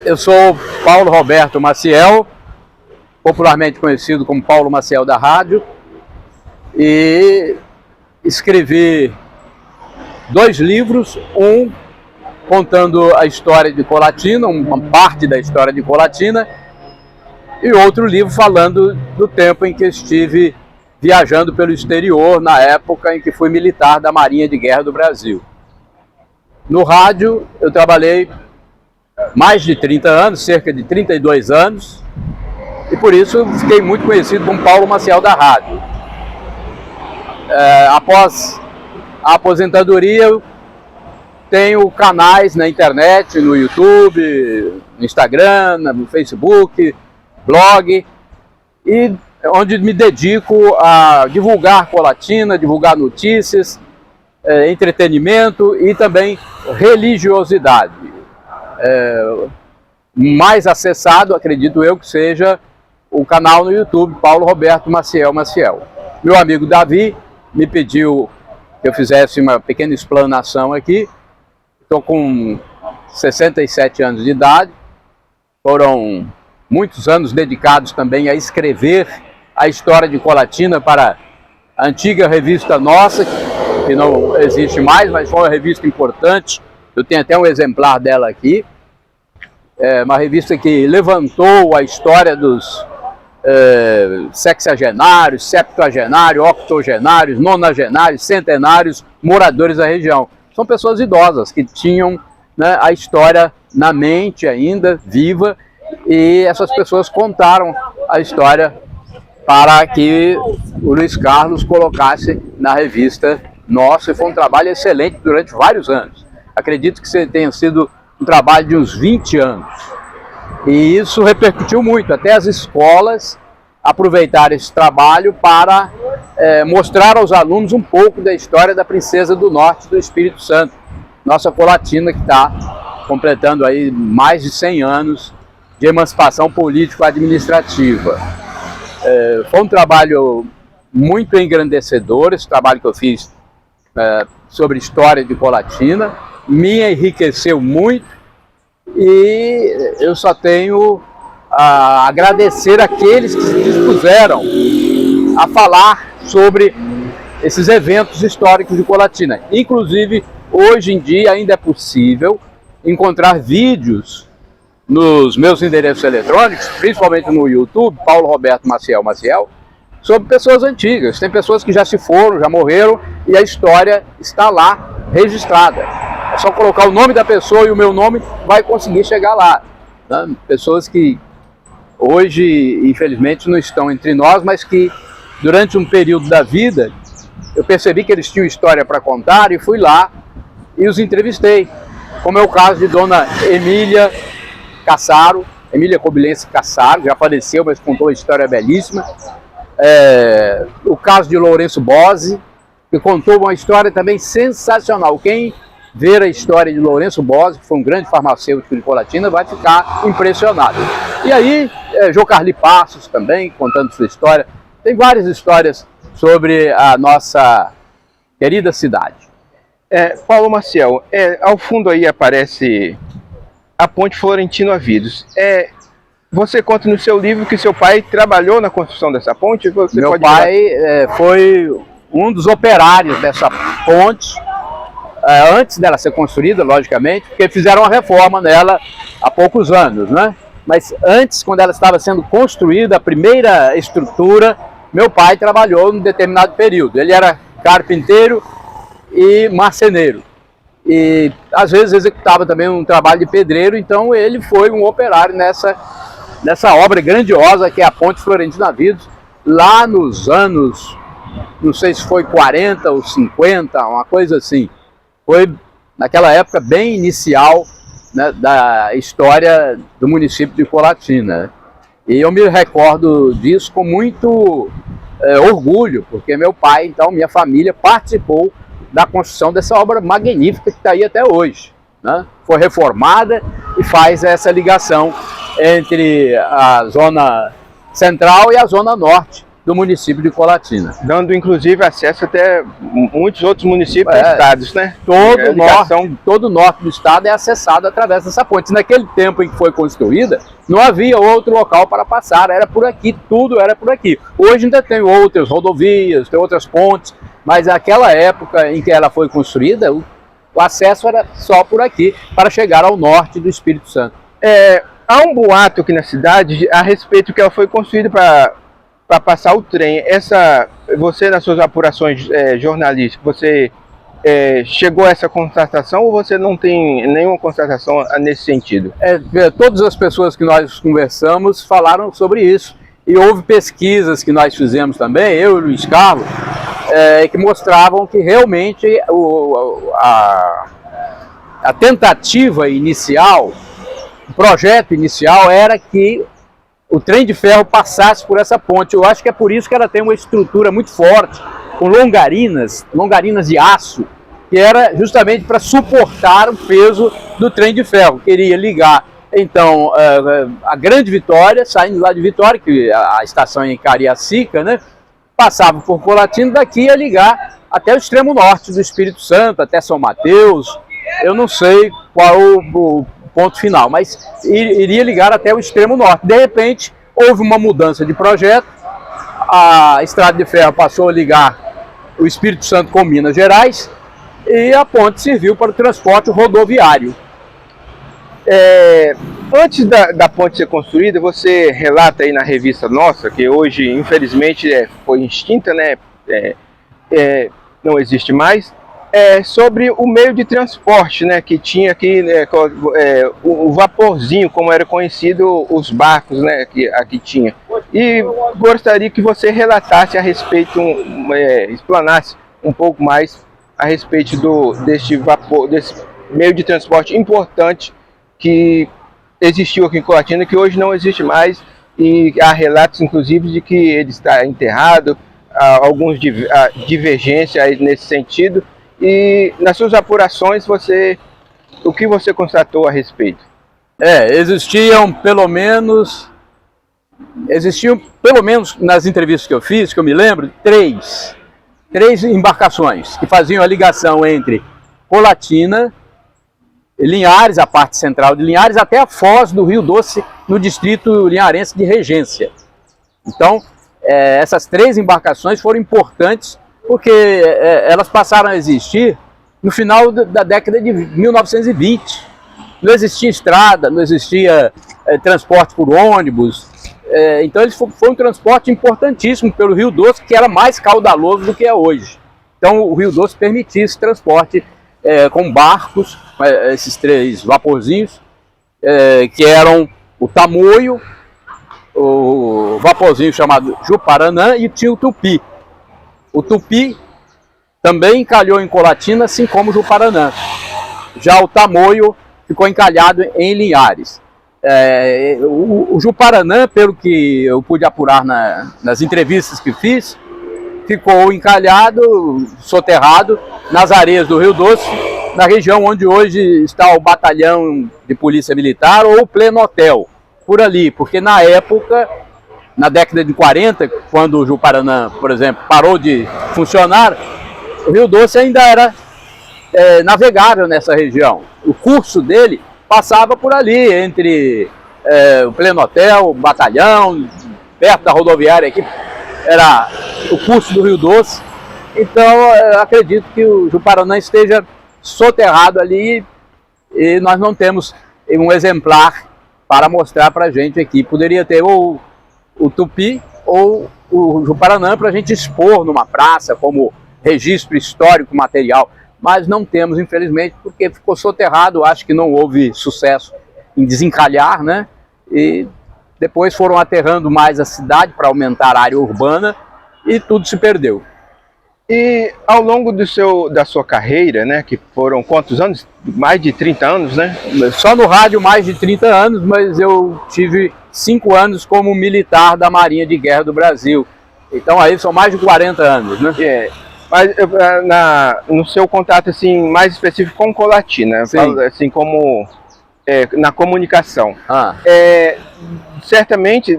Eu sou Paulo Roberto Maciel, popularmente conhecido como Paulo Maciel da Rádio, e escrevi 2 livros, um contando a história de Colatina, uma parte da história de Colatina, e outro livro falando do tempo em que estive viajando pelo exterior, na época em que fui militar da Marinha de Guerra do Brasil. No rádio eu trabalhei mais de 30 anos, cerca de 32 anos, e por isso fiquei muito conhecido como Paulo Maciel da Rádio. Após a aposentadoria, eu tenho canais na internet, no YouTube, no Instagram, no Facebook, blog, e onde me dedico a divulgar Colatina, divulgar notícias, entretenimento e também religiosidade. Mais acessado, acredito eu, que seja o canal no YouTube, Paulo Roberto Maciel. Meu amigo Davi me pediu que eu fizesse uma pequena explanação aqui. Estou com 67 anos de idade, foram muitos anos dedicados também a escrever a história de Colatina para a antiga revista Nossa, que não existe mais, mas foi uma revista importante. Eu tenho até um exemplar dela aqui. É uma revista que levantou a história dos sexagenários, septuagenários, octogenários, nonagenários, centenários moradores da região. São pessoas idosas que tinham, né, a história na mente ainda, viva, e essas pessoas contaram a história para que o Luiz Carlos colocasse na revista Nossa, e foi um trabalho excelente durante vários anos. Acredito que tenha sido um trabalho de uns 20 anos. E isso repercutiu muito, até as escolas aproveitaram esse trabalho para mostrar aos alunos um pouco da história da Princesa do Norte do Espírito Santo, nossa Colatina, que está completando aí mais de 100 anos de emancipação político-administrativa. Foi um trabalho muito engrandecedor, esse trabalho que eu fiz sobre história de Colatina, me enriqueceu muito, e eu só tenho a agradecer aqueles que se dispuseram a falar sobre esses eventos históricos de Colatina. Inclusive, hoje em dia ainda é possível encontrar vídeos nos meus endereços eletrônicos, principalmente no YouTube, Paulo Roberto Maciel, sobre pessoas antigas. Tem pessoas que já se foram, já morreram, e a história está lá registrada. É só colocar o nome da pessoa e o meu nome, vai conseguir chegar lá, né? Pessoas que hoje, infelizmente, não estão entre nós, mas que durante um período da vida, eu percebi que eles tinham história para contar, e fui lá e os entrevistei. Como é o caso de dona Emília Cassaro, Emília Cobilense Cassaro, já faleceu, mas contou uma história belíssima. O caso de Lourenço Bose, que contou uma história também sensacional. Quem ver a história de Lourenço Bose, que foi um grande farmacêutico de Colatina, vai ficar impressionado. E aí, Jocarli Passos também, contando sua história. Tem várias histórias sobre a nossa querida cidade. Paulo Maciel, ao fundo aí aparece a Ponte Florentino Avidos. Você conta no seu livro que seu pai trabalhou na construção dessa ponte? Meu pai foi um dos operários dessa ponte, antes dela ser construída, logicamente, porque fizeram uma reforma nela há poucos anos, né? Mas antes, quando ela estava sendo construída, a primeira estrutura, meu pai trabalhou num determinado período. Ele era carpinteiro e marceneiro, e às vezes executava também um trabalho de pedreiro. Então ele foi um operário nessa obra grandiosa que é a Ponte Florentino Avidos, lá nos anos, não sei se foi 40 ou 50, uma coisa assim. Foi naquela época bem inicial, né, da história do município de Colatina. E eu me recordo disso com muito orgulho, porque meu pai, então, minha família participou da construção dessa obra magnífica que está aí até hoje, né? Foi reformada e faz essa ligação entre a zona central e a zona norte do município de Colatina. Dando inclusive acesso até muitos outros municípios e estados, né? Todo o norte do estado é acessado através dessa ponte. Naquele tempo em que foi construída, não havia outro local para passar, era por aqui, tudo era por aqui. Hoje ainda tem outras rodovias, tem outras pontes, mas naquela época em que ela foi construída, o acesso era só por aqui, para chegar ao norte do Espírito Santo. Há um boato aqui na cidade a respeito que ela foi construída para passar o trem. Você, nas suas apurações jornalísticas, você chegou a essa constatação ou você não tem nenhuma constatação nesse sentido? Todas as pessoas que nós conversamos falaram sobre isso. E houve pesquisas que nós fizemos também, eu e o Luiz Carlos, que mostravam que realmente a tentativa inicial, o projeto inicial era que o trem de ferro passasse por essa ponte. Eu acho que é por isso que ela tem uma estrutura muito forte, com longarinas de aço, que era justamente para suportar o peso do trem de ferro. Queria ligar, então, a Grande Vitória, saindo lá de Vitória, que a estação é em Cariacica, né, passava por Colatina, daqui ia ligar até o extremo norte do Espírito Santo, até São Mateus. Eu não sei qual o ponto final, mas iria ligar até o extremo norte. De repente, houve uma mudança de projeto, a estrada de ferro passou a ligar o Espírito Santo com Minas Gerais e a ponte serviu para o transporte rodoviário. Antes da ponte ser construída, você relata aí na revista nossa, que hoje, infelizmente, foi extinta, né? Não existe mais, sobre o meio de transporte, né? Que tinha aqui o vaporzinho, como era conhecido os barcos, né? Que aqui tinha. E gostaria que você relatasse a respeito, explanasse um pouco mais a respeito desse meio de transporte importante que existiu aqui em Colatina, que hoje não existe mais, e há relatos, inclusive, de que ele está enterrado, alguns divergências aí nesse sentido. E nas suas apurações, o que você constatou a respeito? Existiam pelo menos nas entrevistas que eu fiz, que eu me lembro, três embarcações que faziam a ligação entre Colatina, Linhares, a parte central de Linhares, até a foz do Rio Doce, no distrito linharense de Regência. Então, essas três embarcações foram importantes porque elas passaram a existir no final da década de 1920. Não existia estrada, não existia transporte por ônibus. Então, foi um transporte importantíssimo pelo Rio Doce, que era mais caudaloso do que é hoje. Então, o Rio Doce permitia esse transporte com barcos, esses três vaporzinhos, que eram o Tamoio, o vaporzinho chamado Juparanã e tinha o Tupi. O Tupi também encalhou em Colatina, assim como o Juparanã. Já o Tamoio ficou encalhado em Linhares. O Juparanã, pelo que eu pude apurar nas entrevistas que fiz, ficou encalhado, soterrado nas areias do Rio Doce, na região onde hoje está o batalhão de polícia militar ou o Pleno Hotel, por ali, porque na época, na década de 40, quando o Juparanã, por exemplo, parou de funcionar, o Rio Doce ainda era navegável nessa região. O curso dele passava por ali, entre o Pleno Hotel, o batalhão, perto da rodoviária aqui, era o curso do Rio Doce. Então, acredito que o Juparanã esteja soterrado ali e nós não temos um exemplar para mostrar para a gente aqui. Poderia ter ou o Tupi ou o Juparanã para a gente expor numa praça como registro histórico material, mas não temos, infelizmente, porque ficou soterrado. Acho que não houve sucesso em desencalhar, né? E depois foram aterrando mais a cidade para aumentar a área urbana e tudo se perdeu. E ao longo da sua carreira, né, que foram quantos anos? Mais de 30 anos, né? Só no rádio mais de 30 anos, mas eu tive 5 anos como militar da Marinha de Guerra do Brasil. Então aí são mais de 40 anos, né? Mas no seu contato assim, mais específico com Colatina, assim como na comunicação. Certamente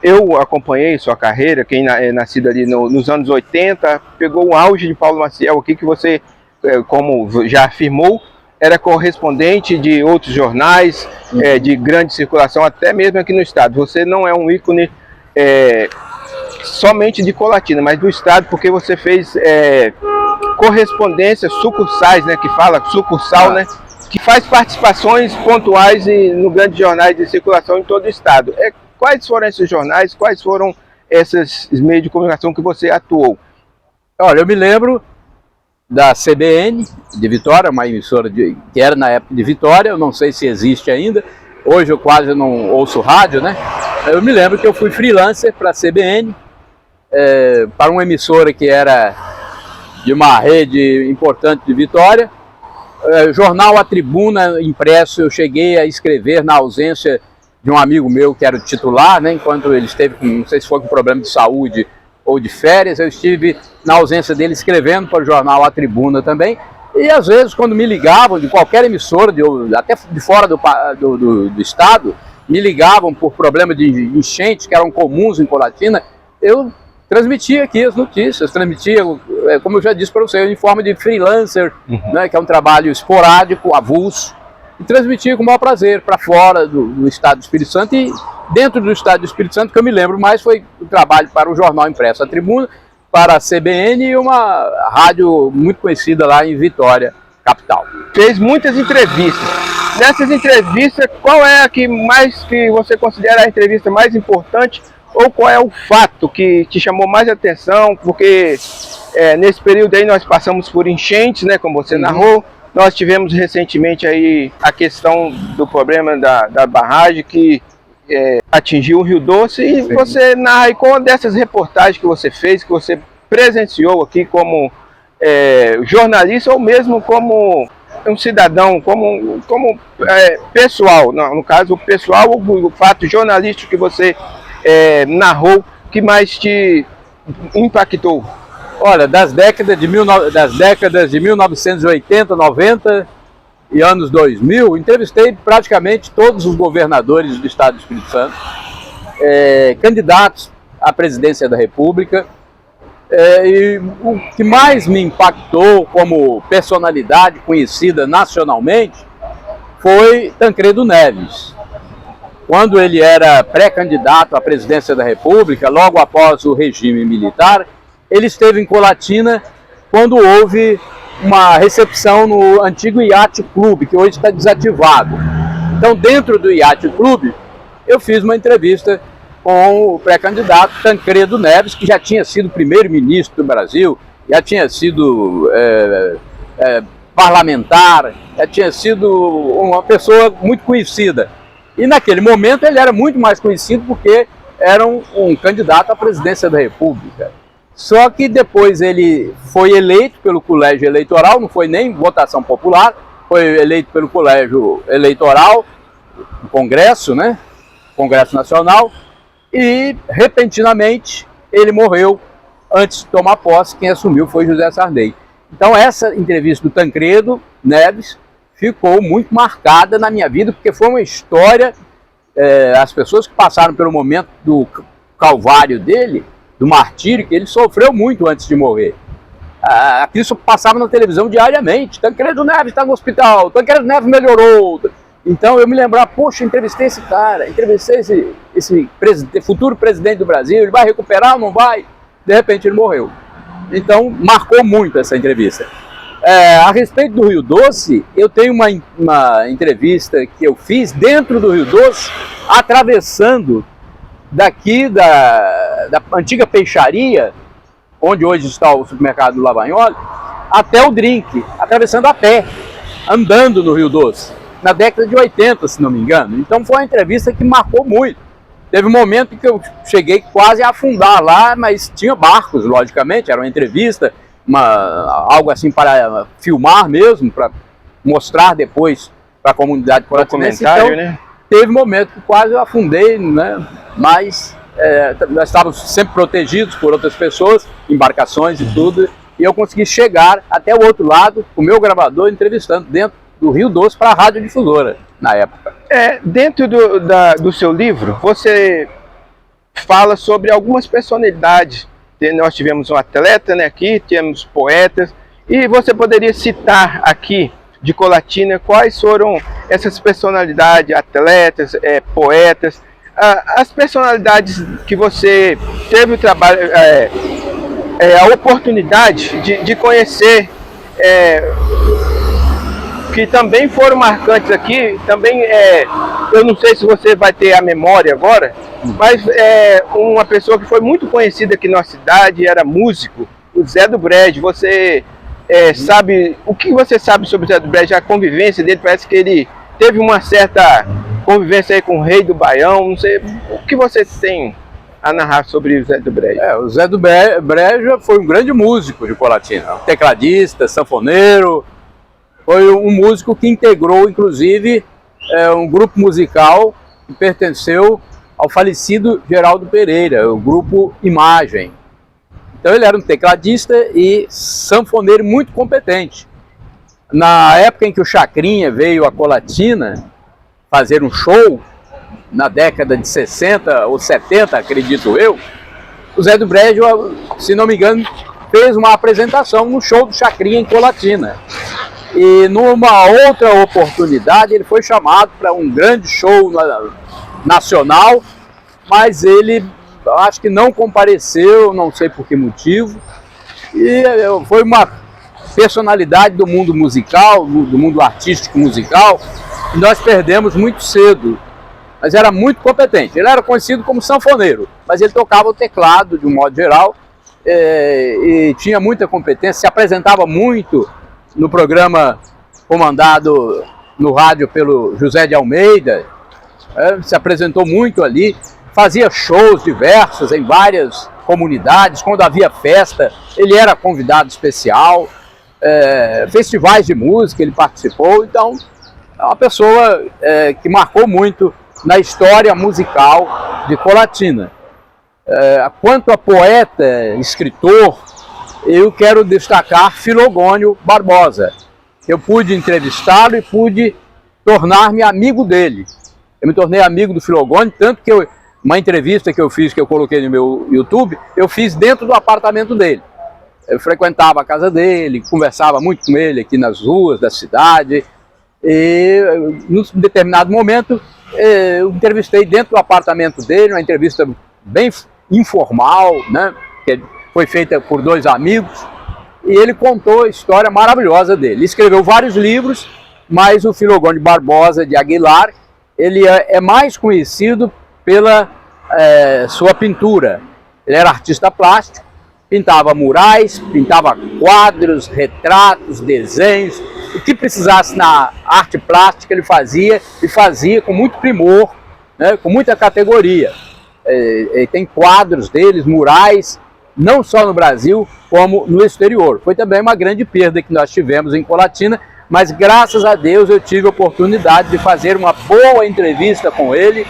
eu acompanhei sua carreira, quem é nascido ali nos anos 80, pegou o auge de Paulo Maciel aqui, que você, como já afirmou, era correspondente de outros jornais, de grande circulação, até mesmo aqui no estado. Você não é um ícone somente de Colatina, mas do estado, porque você fez correspondências, sucursais, né, que fala sucursal, né, que faz participações pontuais no grandes jornais de circulação em todo o estado. Quais foram esses jornais, quais foram esses meios de comunicação que você atuou? Olha, eu me lembro da CBN de Vitória, uma emissora que era na época de Vitória, eu não sei se existe ainda, hoje eu quase não ouço rádio, né? Eu me lembro que eu fui freelancer para a CBN, para uma emissora que era de uma rede importante de Vitória. Jornal A Tribuna impresso, eu cheguei a escrever na ausência de um amigo meu que era o titular, né? Enquanto ele esteve com, não sei se foi com problema de saúde ou de férias, eu estive na ausência dele escrevendo para o jornal A Tribuna também. E às vezes, quando me ligavam de qualquer emissora, até de fora do estado, me ligavam por problema de enchentes que eram comuns em Colatina, eu transmitia aqui as notícias, transmitia, como eu já disse para você, em forma de freelancer, né, que é um trabalho esporádico, avulso, e transmitia com o maior prazer para fora do estado do Espírito Santo. E dentro do estado do Espírito Santo, que eu me lembro mais, foi o trabalho para o jornal impresso A Tribuna, para a CBN e uma rádio muito conhecida lá em Vitória, capital. Fez muitas entrevistas. Nessas entrevistas, qual é a que você considera a entrevista mais importante, ou qual é o fato que te chamou mais atenção? Porque nesse período aí nós passamos por enchentes, né, como você narrou. Nós tivemos recentemente aí a questão do problema da barragem que atingiu o Rio Doce, e você narra aí qual dessas reportagens que você fez, que você presenciou aqui como jornalista, ou mesmo como um cidadão, como pessoal, no caso o pessoal, o fato jornalístico que você narrou, que mais te impactou? Olha, das décadas de 1980, 90 e anos 2000, entrevistei praticamente todos os governadores do estado do Espírito Santo, candidatos à presidência da República, e o que mais me impactou como personalidade conhecida nacionalmente foi Tancredo Neves. Quando ele era pré-candidato à presidência da República, logo após o regime militar, ele esteve em Colatina quando houve uma recepção no antigo Yacht Club, que hoje está desativado. Então, dentro do Yacht Club, eu fiz uma entrevista com o pré-candidato Tancredo Neves, que já tinha sido primeiro-ministro do Brasil, já tinha sido parlamentar, já tinha sido uma pessoa muito conhecida. E naquele momento ele era muito mais conhecido porque era um candidato à presidência da República. Só que depois ele foi eleito pelo colégio eleitoral, não foi nem votação popular, foi eleito pelo colégio eleitoral, o Congresso, né? Congresso Nacional, e repentinamente ele morreu antes de tomar posse. Quem assumiu foi José Sarney. Então essa entrevista do Tancredo Neves ficou muito marcada na minha vida, porque foi uma história, as pessoas que passaram pelo momento do calvário dele, do martírio, que ele sofreu muito antes de morrer. Isso passava na televisão diariamente. Tancredo Neves está no hospital, Tancredo Neves melhorou. Então eu me lembrava, poxa, entrevistei esse cara, entrevistei esse futuro presidente do Brasil, ele vai recuperar ou não vai? De repente ele morreu. Então marcou muito essa entrevista. A respeito do Rio Doce, eu tenho uma entrevista que eu fiz dentro do Rio Doce, atravessando daqui da antiga peixaria, onde hoje está o supermercado do Lavagnoli, até o Drink, atravessando a pé, andando no Rio Doce, na década de 80, se não me engano. Então foi uma entrevista que marcou muito. Teve um momento que eu cheguei quase a afundar lá, mas tinha barcos, logicamente, era uma entrevista, algo assim para filmar mesmo, para mostrar depois para a comunidade colatinense. Então, né? Teve um momento que quase eu afundei, né? Mas nós estávamos sempre protegidos por outras pessoas, embarcações e tudo, e eu consegui chegar até o outro lado com o meu gravador entrevistando dentro do Rio Doce para a Rádio Difusora, na época. Dentro do seu livro, você fala sobre algumas personalidades. Nós tivemos um atleta, né, aqui, temos poetas, e você poderia citar aqui de Colatina quais foram essas personalidades, atletas, poetas, as personalidades que você teve o trabalho, a oportunidade de conhecer, que também foram marcantes aqui. Também, eu não sei se você vai ter a memória agora, mas uma pessoa que foi muito conhecida aqui na cidade, era músico, o Zé do Brejo. Você sabe, o que você sabe sobre o Zé do Brejo, a convivência dele? Parece que ele teve uma certa convivência aí com o Rei do Baião. Não sei, o que você tem a narrar sobre o Zé do Brejo? O Zé do Brejo foi um grande músico de Colatina, tecladista, sanfoneiro. Foi um músico que integrou, inclusive, um grupo musical que pertenceu ao falecido Geraldo Pereira, o grupo Imagem. Então ele era um tecladista e sanfoneiro muito competente. Na época em que o Chacrinha veio a Colatina fazer um show, na década de 60 ou 70, acredito eu, o Zé do Brejo, se não me engano, fez uma apresentação no show do Chacrinha em Colatina. E numa outra oportunidade ele foi chamado para um grande show nacional, mas ele acho que não compareceu, não sei por que motivo. E foi uma personalidade do mundo musical, do mundo artístico musical, e nós perdemos muito cedo. Mas era muito competente. Ele era conhecido como sanfoneiro, mas ele tocava o teclado de um modo geral, e tinha muita competência, se apresentava muito no programa comandado no rádio pelo José de Almeida, se apresentou muito ali, fazia shows diversos em várias comunidades. Quando havia festa, ele era convidado especial, festivais de música ele participou. Então é uma pessoa que marcou muito na história musical de Colatina. Quanto a poeta, escritor, eu quero destacar Filogônio Barbosa. Eu pude entrevistá-lo e pude tornar-me amigo dele. Eu me tornei amigo do Filogônio, tanto que uma entrevista que eu fiz, que eu coloquei no meu YouTube, eu fiz dentro do apartamento dele. Eu frequentava a casa dele, conversava muito com ele aqui nas ruas da cidade, e num determinado momento eu entrevistei dentro do apartamento dele, uma entrevista bem informal, né? Foi feita por dois amigos, e ele contou a história maravilhosa dele. Ele escreveu vários livros, mas o Filogônio Barbosa de Aguilar, ele é mais conhecido pela sua pintura. Ele era artista plástico, pintava murais, pintava quadros, retratos, desenhos. O que precisasse na arte plástica ele fazia, e fazia com muito primor, né, com muita categoria. Tem quadros deles, murais, não só no Brasil, como no exterior. Foi também uma grande perda que nós tivemos em Colatina, mas graças a Deus eu tive a oportunidade de fazer uma boa entrevista com ele,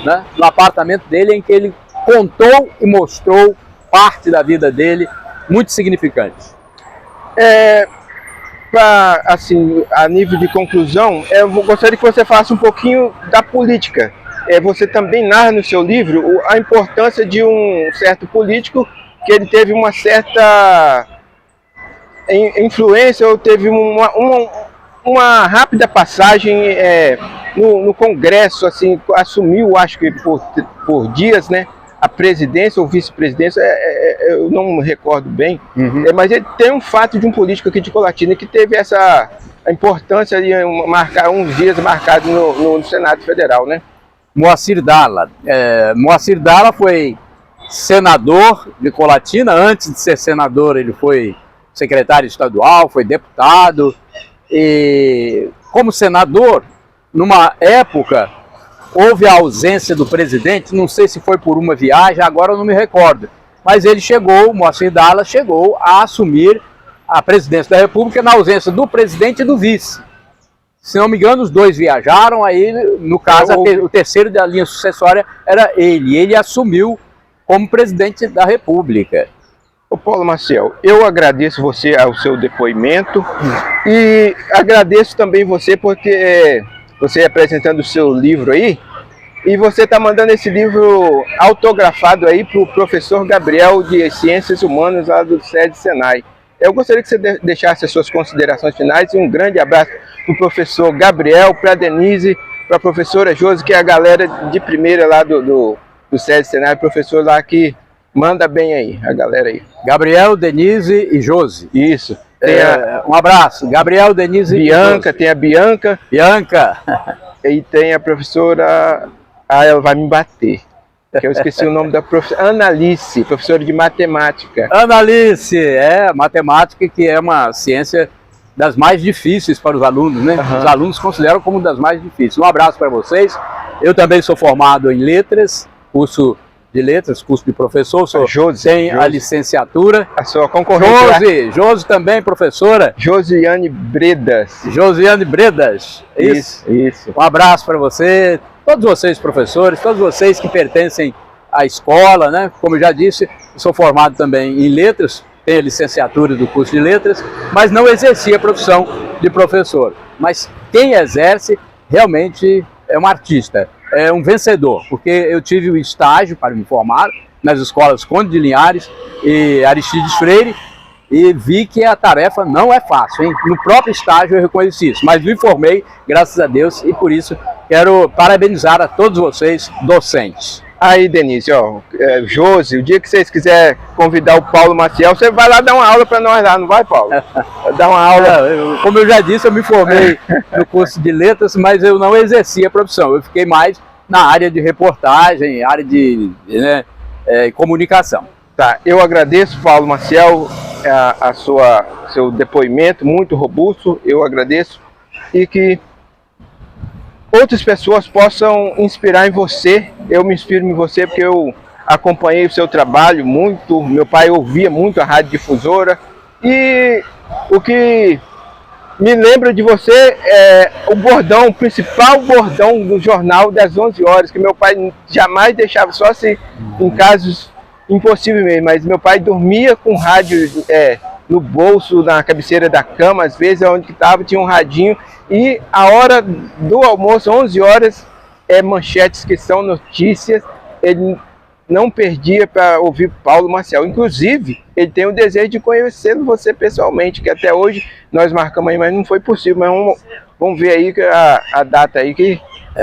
né, no apartamento dele, em que ele contou e mostrou parte da vida dele, muito significante. Assim, a nível de conclusão, eu gostaria que você falasse um pouquinho da política. Você também narra no seu livro a importância de um certo político, que ele teve uma certa influência, ou teve uma rápida passagem no Congresso, assim, assumiu, acho que por dias, né, a presidência ou vice-presidência, eu não me recordo bem, mas ele tem um fato de um político aqui de Colatina que teve a importância de marcar uns dias marcados no Senado Federal, né? Moacir Dalla. Moacir Dalla foi senador de Colatina. Antes de ser senador, ele foi secretário estadual, foi deputado, e como senador, numa época, houve a ausência do presidente, não sei se foi por uma viagem, agora eu não me recordo, mas ele Moacir Dalla chegou a assumir a presidência da República na ausência do presidente e do vice. Se não me engano, os dois viajaram, aí no caso o terceiro da linha sucessória era ele, e ele assumiu como presidente da República. Ô Paulo Maciel, eu agradeço você ao seu depoimento e agradeço também você porque você apresentando o seu livro aí, E você está mandando esse livro autografado aí para o professor Gabriel de Ciências Humanas lá do SEDE Senai. Eu gostaria que você deixasse as suas considerações finais e um grande abraço para o professor Gabriel, para a Denise, para a professora Josi, que é a galera de primeira lá do SEDE Senai, professor lá que manda bem aí, a galera aí. Gabriel, Denise e Josi. Isso. Um abraço. Gabriel, Denise Bianca, e Josi. tem a Bianca. Bianca. E tem a professora... Ah, ela vai me bater. Que eu esqueci o nome da professora. Analice, professora de matemática. Analice, matemática, que é uma ciência das mais difíceis para os alunos, né? Os alunos consideram como das mais difíceis. Um abraço para vocês. Eu também sou formado em letras, curso de letras, curso de professor, tenho a licenciatura. A sua concorrente. Josi também, professora. Josiane Bredas. Josiane Bredas. Isso. Um abraço para você, todos vocês professores, todos vocês que pertencem à escola, né? Como eu já disse, eu sou formado também em letras, tenho a licenciatura do curso de letras, mas não exerci a profissão de professor. Mas quem exerce realmente é um artista, é um vencedor, porque eu tive o estágio para me formar nas escolas Conde de Linhares e Aristides Freire e vi que a tarefa não é fácil, hein? No próprio estágio eu reconheci isso, mas me formei, graças a Deus, e por isso quero parabenizar a todos vocês, docentes. Aí, Denise, ó, Josi, o dia que vocês quiserem convidar o Paulo Maciel, você vai lá dar uma aula para nós lá, não vai, Paulo? Dar uma aula. Como eu já disse, eu me formei no curso de letras, mas eu não exerci a profissão. Eu fiquei mais na área de reportagem, área de comunicação. Tá, eu agradeço, Paulo Maciel, seu depoimento muito robusto, eu agradeço, e que outras pessoas possam inspirar em você. Eu me inspiro em você porque eu acompanhei o seu trabalho muito, meu pai ouvia muito a Rádio Difusora, e o que me lembra de você é o bordão, o principal bordão do jornal das 11 horas, que meu pai jamais deixava, só se em casos impossíveis mesmo, mas meu pai dormia com rádio no bolso, na cabeceira da cama, às vezes onde estava tinha um radinho, e a hora do almoço, 11 horas, manchetes que são notícias, ele não perdia para ouvir Paulo Maciel. Inclusive, ele tem o desejo de conhecer você pessoalmente, que até hoje nós marcamos aí, mas não foi possível. Mas vamos ver aí a data aí, que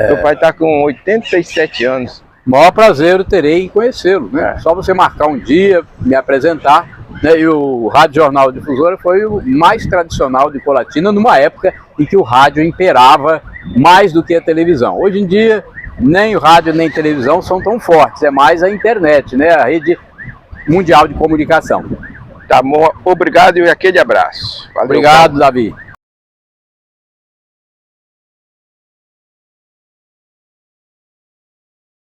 meu pai está com 87 anos. Maior prazer eu terei em conhecê-lo, né? Só você marcar um dia, me apresentar, né? E o Rádio Jornal Difusora foi o mais tradicional de Colatina, numa época em que o rádio imperava mais do que a televisão. Hoje em dia, nem o rádio nem a televisão são tão fortes, é mais a internet, né? A rede mundial de comunicação. Tá bom, obrigado e aquele abraço. Valeu, obrigado, Paulo. Davi.